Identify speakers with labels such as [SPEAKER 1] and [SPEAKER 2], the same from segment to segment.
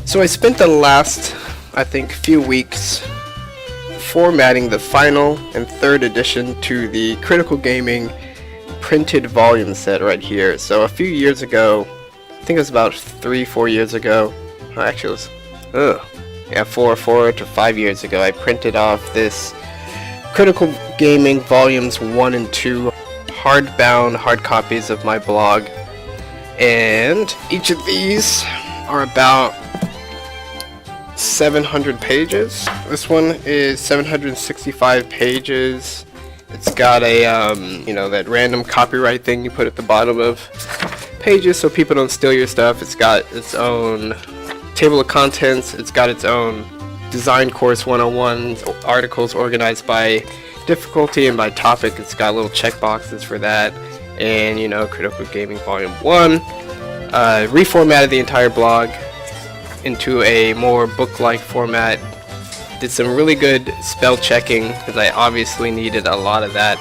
[SPEAKER 1] So I spent the last, I think, few weeks formatting the final and third edition to the Critical Gaming printed volume set right here. So a few years ago, I think it was about 3-4 years ago. Actually, it was, yeah, 4 to 5 years ago, I printed off this Critical Gaming volumes 1 and 2 hardbound hard copies of my blog, and each of these are about 700 pages. This one is 765 pages. It's got a that random copyright thing you put at the bottom of pages so people don't steal your stuff. It's got its own table of contents. It's got its own design course 101 articles organized by difficulty and by topic. It's got little check boxes for that, and Critical Gaming Volume 1. Reformatted the entire blog into a more book-like format. Did some really good spell checking because I obviously needed a lot of that.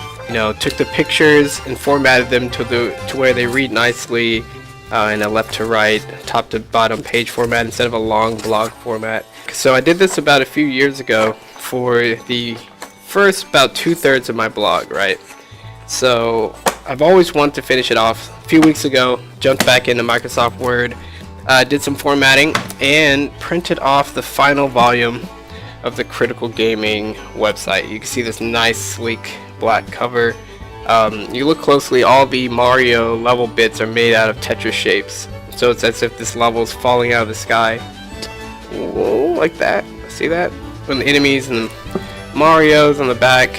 [SPEAKER 1] Took the pictures and formatted them to where they read nicely in a left to right, top to bottom page format instead of a long blog format. So I did this about a few years ago for the first about 2/3 of my blog, right? So I've always wanted to finish it off. A few weeks ago, jumped back into Microsoft Word, did some formatting, and printed off the final volume of the Critical Gaming website. You can see this nice sleek black cover. You look closely, all the Mario level bits are made out of Tetris shapes, so it's as if this level is falling out of the sky. Whoa, like that. See that? When the enemies and the Mario's on the back,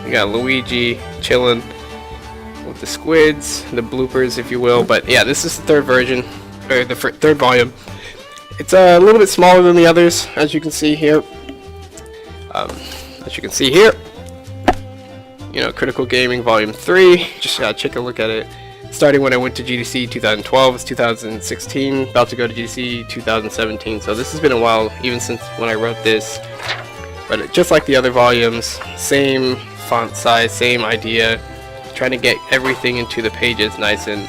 [SPEAKER 1] you got Luigi chilling with the squids, the bloopers, if you will. But yeah, this is the third version, or the third volume. It's a little bit smaller than the others, as you can see here. Critical Gaming Volume 3. Just take a look at it. Starting when I went to GDC 2012, it's 2016. About to go to GDC 2017. So this has been a while, even since when I wrote this. But just like the other volumes, same font size, same idea. Trying to get everything into the pages nice and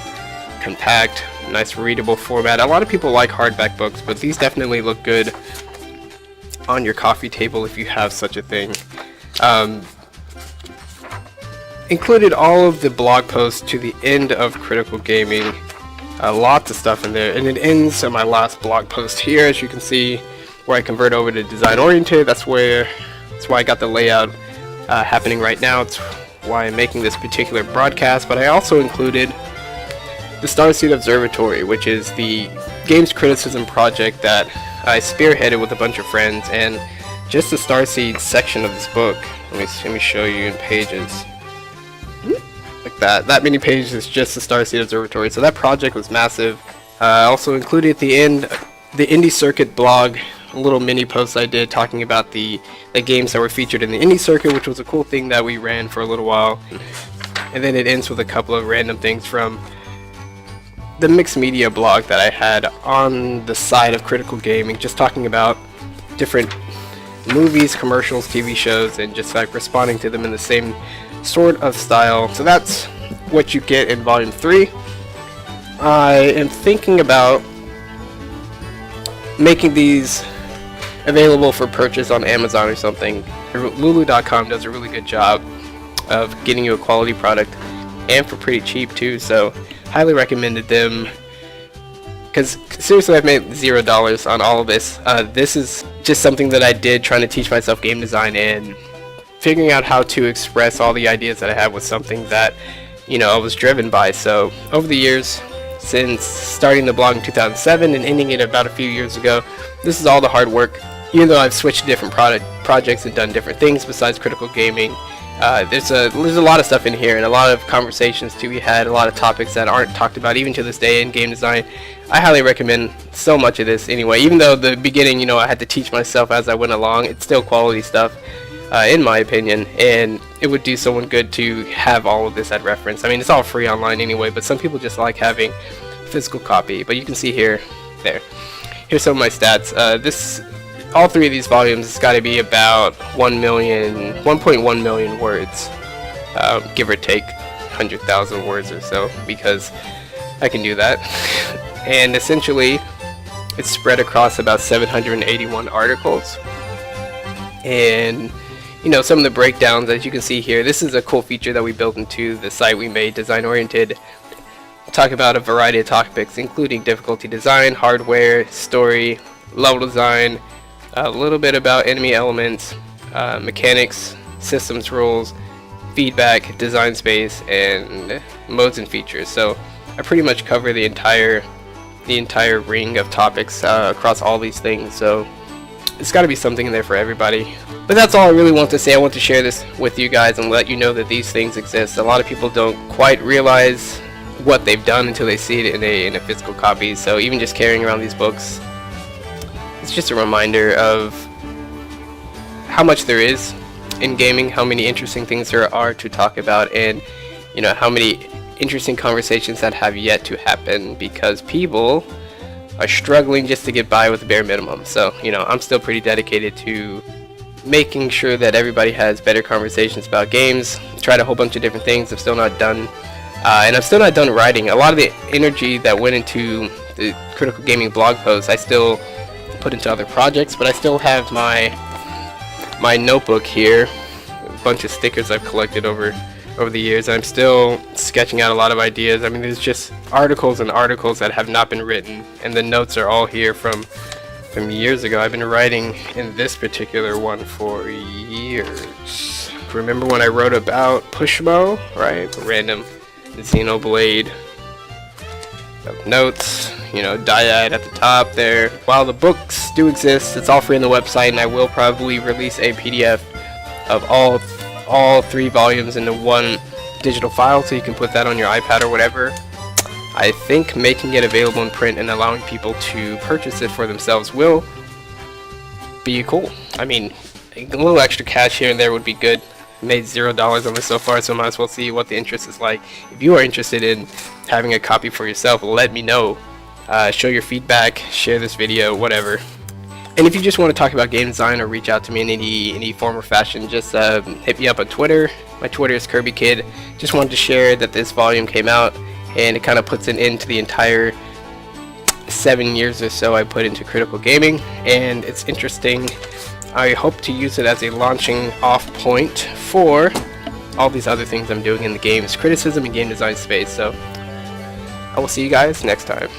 [SPEAKER 1] compact, nice readable format. A lot of people like hardback books, but these definitely look good on your coffee table if you have such a thing. Included all of the blog posts to the end of Critical Gaming. Lots of stuff in there, and it ends on my last blog post here, as you can see, where I convert over to design oriented. That's why I got the layout happening right now. It's why I'm making this particular broadcast. But I also included the Starseed Observatory, which is the games criticism project that I spearheaded with a bunch of friends, and just the Starseed section of this book. Let me show you in pages. Like that many pages is just the Starseed Observatory. So that project was massive. I also included at the end the Indie Circuit blog, a little mini post I did talking about the games that were featured in the Indie Circuit, which was a cool thing that we ran for a little while. And then it ends with a couple of random things from the mixed media blog that I had on the side of Critical Gaming, just talking about different movies, commercials, TV shows, and just like responding to them in the same sort of style. So that's what you get in Volume 3. I am thinking about making these available for purchase on Amazon or something. Lulu.com does a really good job of getting you a quality product, and for pretty cheap too, so highly recommended them. Because seriously, I've made $0 on all of this. This is just something that I did trying to teach myself game design and figuring out how to express all the ideas that I have with something that I was driven by. So over the years, since starting the blog in 2007 and ending it about a few years ago, this is all the hard work. Even though I've switched to different projects and done different things besides Critical Gaming, there's a lot of stuff in here, and a lot of conversations to be had, a lot of topics that aren't talked about even to this day in game design. I highly recommend so much of this anyway. Even though the beginning, I had to teach myself as I went along, it's still quality stuff, in my opinion, and it would do someone good to have all of this at reference. I mean, it's all free online anyway, but some people just like having a physical copy. But you can see here's some of my stats. All three of these volumes, it's got to be about 1.1 million words, give or take 100,000 words or so, because I can do that. And essentially, It's spread across about 781 articles. And you know, some of the breakdowns, as you can see here, this is a cool feature that we built into the site we made, Design Oriented. Talk about a variety of topics, including difficulty design, hardware, story, level design, a little bit about enemy elements, mechanics, systems rules, feedback, design space, and modes and features. So I pretty much cover the entire ring of topics across all these things. So it's got to be something in there for everybody. But that's all I really want to say. I want to share this with you guys and let you know that these things exist. A lot of people don't quite realize what they've done until they see it in a physical copy. So even just carrying around these books, it's just a reminder of how much there is in gaming, how many interesting things there are to talk about, and you know, how many interesting conversations that have yet to happen because people are struggling just to get by with the bare minimum. So you know, I'm still pretty dedicated to making sure that everybody has better conversations about games. Tried a whole bunch of different things. I'm still not done, and I'm still not done writing. A lot of the energy that went into the Critical Gaming blog posts I still put into other projects, but I still have my notebook here, a bunch of stickers I've collected over the years. I'm still sketching out a lot of ideas. I mean, there's just articles and articles that have not been written, and the notes are all here from years ago. I've been writing in this particular one for years. Remember when I wrote about Pushmo, right? The random Xenoblade notes, you know, Dyad at the top there. While the books do exist, it's all free on the website, and I will probably release a PDF of all 3 volumes into one digital file, so you can put that on your iPad or whatever. I think making it available in print and allowing people to purchase it for themselves will be cool. I mean, a little extra cash here and there would be good. Made $0 on this so far, so might as well see what the interest is like. If you are interested in having a copy for yourself, let me know. Show your feedback, share this video, whatever. And if you just want to talk about game design or reach out to me in any form or fashion, just hit me up on Twitter. My Twitter is KirbyKid. Just wanted to share that this volume came out, and it kind of puts an end to the entire 7 years or so I put into Critical Gaming, and it's interesting. I hope to use it as a launching off point for all these other things I'm doing in the games criticism and game design space. So I will see you guys next time.